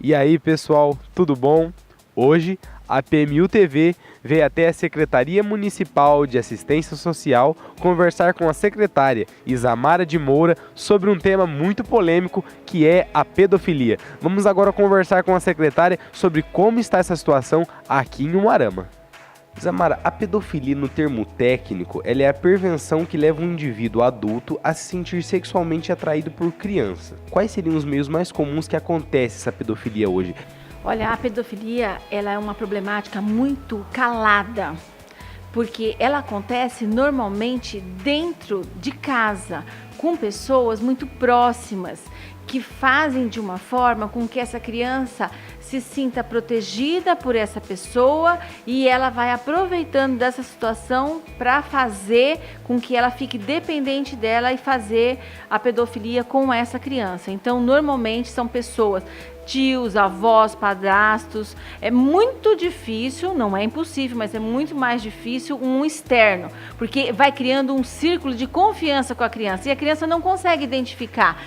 E aí, pessoal, tudo bom? Hoje, a PMU-TV veio até a Secretaria Municipal de Assistência Social conversar com a secretária Isamara de Moura sobre um tema muito polêmico que é a pedofilia. Vamos agora conversar com a secretária sobre como está essa situação aqui em Umuarama. Isamara, a pedofilia no termo técnico, ela é a perversão que leva um indivíduo adulto a se sentir sexualmente atraído por criança. Quais seriam os meios mais comuns que acontece essa pedofilia hoje? Olha, a pedofilia, ela é uma problemática muito calada, porque ela acontece normalmente dentro de casa, com pessoas muito próximas, que fazem de uma forma com que essa criança se sinta protegida por essa pessoa e ela vai aproveitando dessa situação para fazer com que ela fique dependente dela e fazer a pedofilia com essa criança. Então, normalmente são pessoas, tios, avós, padrastos. É muito difícil, não é impossível, mas é muito mais difícil um externo, porque vai criando um círculo de confiança com a criança e a criança não consegue identificar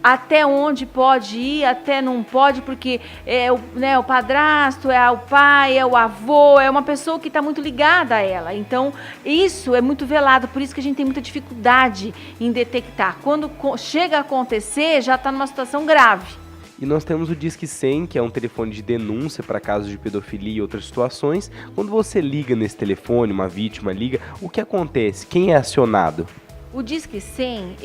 até onde pode ir, até não pode, porque é o padrasto, é o pai, é o avô, é uma pessoa que está muito ligada a ela. Então, isso é muito velado, por isso que a gente tem muita dificuldade em detectar. Quando chega a acontecer, já está numa situação grave. E nós temos o Disque 100, que é um telefone de denúncia para casos de pedofilia e outras situações. Quando você liga nesse telefone, uma vítima liga, o que acontece? Quem é acionado? O Disque 100,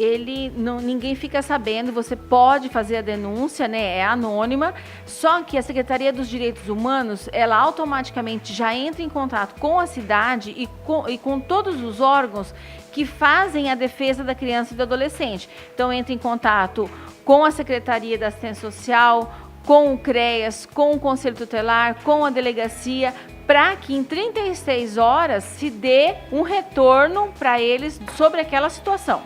ninguém fica sabendo, você pode fazer a denúncia, né? É anônima, só que a Secretaria dos Direitos Humanos, ela automaticamente já entra em contato com a cidade e com todos os órgãos que fazem a defesa da criança e do adolescente. Então entra em contato com a Secretaria da Assistência Social, com o CREAS, com o Conselho Tutelar, com a delegacia, para que em 36 horas se dê um retorno para eles sobre aquela situação.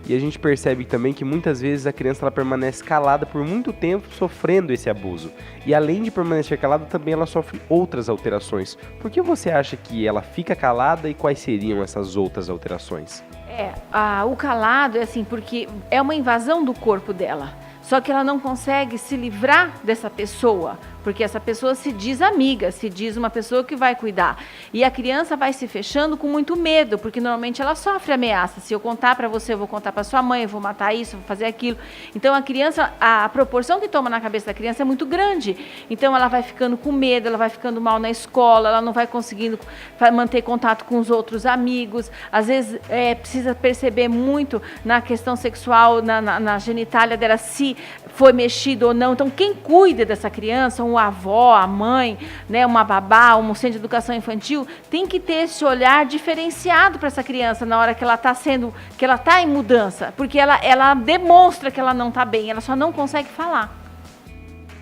E a gente percebe também que muitas vezes a criança ela permanece calada por muito tempo sofrendo esse abuso. E além de permanecer calada, também ela sofre outras alterações. Por que você acha que ela fica calada e quais seriam essas outras alterações? O calado é assim, porque é uma invasão do corpo dela. Só que ela não consegue se livrar dessa pessoa, porque essa pessoa se diz amiga, se diz uma pessoa que vai cuidar. E a criança vai se fechando com muito medo, porque normalmente ela sofre ameaça. Se eu contar para você, eu vou contar para sua mãe, eu vou matar isso, eu vou fazer aquilo. Então a criança, a proporção que toma na cabeça da criança é muito grande. Então ela vai ficando com medo, ela vai ficando mal na escola, ela não vai conseguindo manter contato com os outros amigos. Às vezes precisa perceber muito na questão sexual, na genitália dela, se foi mexido ou não. Então quem cuida dessa criança, a avó, a mãe, né, uma babá, um centro de educação infantil, tem que ter esse olhar diferenciado para essa criança na hora que ela está em mudança, porque ela demonstra que ela não está bem, ela só não consegue falar.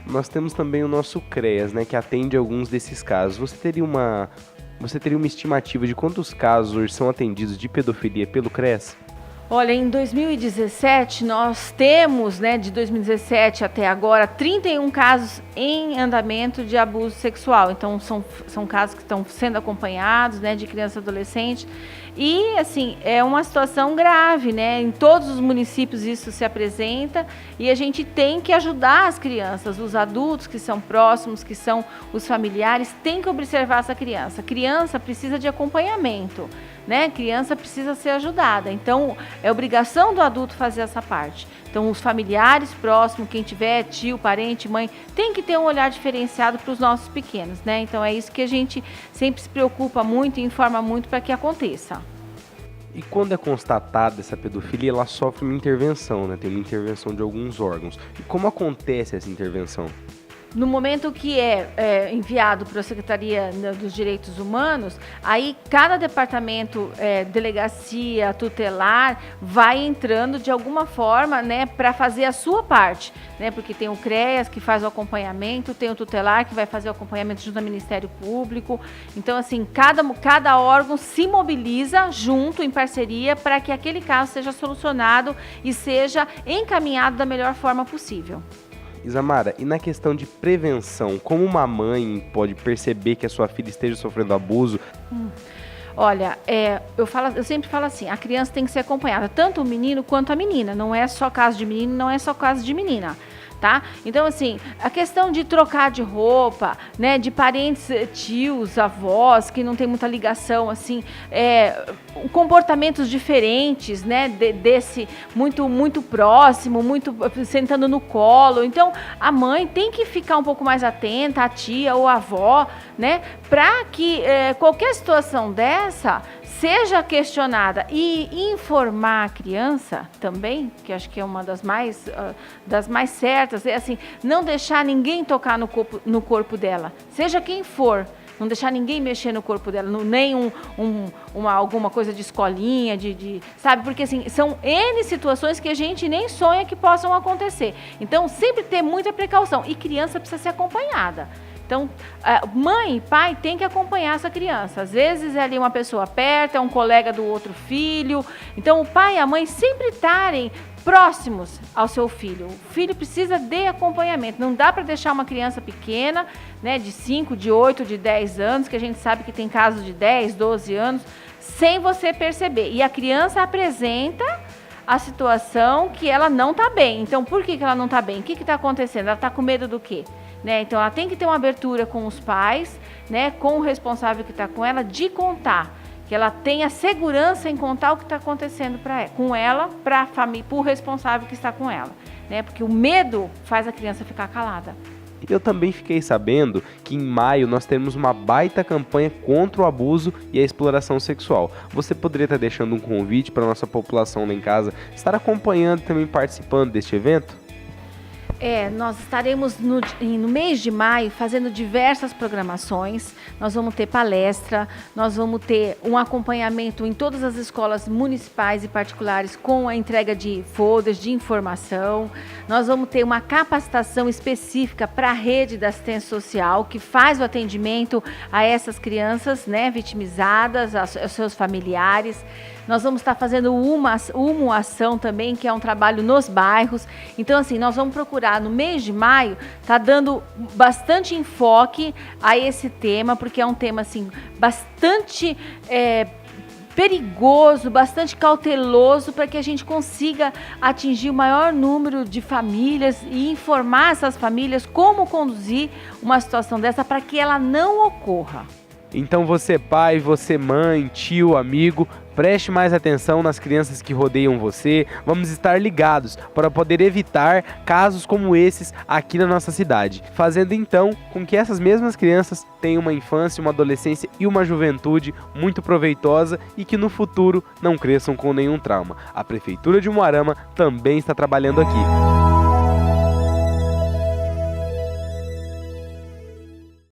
Nós temos também o nosso CREAS, né, que atende alguns desses casos. Você teria uma estimativa de quantos casos hoje são atendidos de pedofilia pelo CREAS? Olha, em 2017, nós temos, né, de 2017 até agora, 31 casos em andamento de abuso sexual. Então, são casos que estão sendo acompanhados, né, de criança e adolescente. E, assim, é uma situação grave, né? Em todos os municípios isso se apresenta e a gente tem que ajudar as crianças, os adultos que são próximos, que são os familiares, tem que observar essa criança. A criança precisa de acompanhamento, né? Criança precisa ser ajudada. Então, é obrigação do adulto fazer essa parte. Então, os familiares próximos, quem tiver, tio, parente, mãe, tem que ter um olhar diferenciado para os nossos pequenos, né? Então, é isso que a gente sempre se preocupa muito e informa muito para que aconteça. E quando é constatada essa pedofilia, ela sofre uma intervenção, né? Tem uma intervenção de alguns órgãos. E como acontece essa intervenção? No momento que é enviado para a Secretaria dos Direitos Humanos, aí cada departamento, delegacia, tutelar, vai entrando de alguma forma, né, para fazer a sua parte, né, porque tem o CREAS que faz o acompanhamento, tem o tutelar que vai fazer o acompanhamento junto ao Ministério Público. Então, assim, cada órgão se mobiliza junto, em parceria, para que aquele caso seja solucionado e seja encaminhado da melhor forma possível. Isamara, e na questão de prevenção, como uma mãe pode perceber que a sua filha esteja sofrendo abuso? Olha, eu sempre falo assim, a criança tem que ser acompanhada, tanto o menino quanto a menina. Não é só caso de menino, não é só caso de menina. tá? Então, assim, a questão de trocar de roupa, né, de parentes, tios, avós, que não tem muita ligação, assim, comportamentos diferentes, né, desse muito próximo, muito sentando no colo. Então, a mãe tem que ficar um pouco mais atenta, a tia ou a avó, né, para que qualquer situação dessa seja questionada e informar a criança também, que acho que é uma das mais certas, é assim, não deixar ninguém tocar no corpo dela, seja quem for, não deixar ninguém mexer no corpo dela, nem alguma coisa de escolinha, sabe? Porque assim, são N situações que a gente nem sonha que possam acontecer. Então, sempre ter muita precaução. E criança precisa ser acompanhada. Então, mãe e pai tem que acompanhar essa criança. Às vezes é ali uma pessoa perto, é um colega do outro filho. Então, o pai e a mãe sempre estarem próximos ao seu filho. O filho precisa de acompanhamento. Não dá para deixar uma criança pequena, né, de 5, de 8, de 10 anos, que a gente sabe que tem casos de 10, 12 anos, sem você perceber. E a criança apresenta a situação que ela não está bem. Então, por que ela não está bem? O que está acontecendo? Ela está com medo do quê? Né? Então, ela tem que ter uma abertura com os pais, né, com o responsável que está com ela, de contar. Que ela tenha segurança em contar o que está acontecendo com ela, para o responsável que está com ela. Né? Porque o medo faz a criança ficar calada. Eu também fiquei sabendo que em maio nós temos uma baita campanha contra o abuso e a exploração sexual. Você poderia estar deixando um convite para a nossa população lá em casa estar acompanhando e também participando deste evento? Nós estaremos no mês de maio fazendo diversas programações. Nós vamos ter palestra, nós vamos ter um acompanhamento em todas as escolas municipais e particulares com a entrega de folders de informação. Nós vamos ter uma capacitação específica para a rede da assistência social, que faz o atendimento a essas crianças, né, vitimizadas, aos seus familiares. Nós vamos estar fazendo uma ação também, que é um trabalho nos bairros. Então, assim, nós vamos procurar no mês de maio, tá dando bastante enfoque a esse tema, porque é um tema, assim, bastante perigoso, bastante cauteloso, para que a gente consiga atingir o maior número de famílias e informar essas famílias como conduzir uma situação dessa para que ela não ocorra. Então você pai, você mãe, tio, amigo, preste mais atenção nas crianças que rodeiam você. Vamos estar ligados para poder evitar casos como esses aqui na nossa cidade, fazendo então com que essas mesmas crianças tenham uma infância, uma adolescência e uma juventude muito proveitosa e que no futuro não cresçam com nenhum trauma. A Prefeitura de Umuarama também está trabalhando aqui.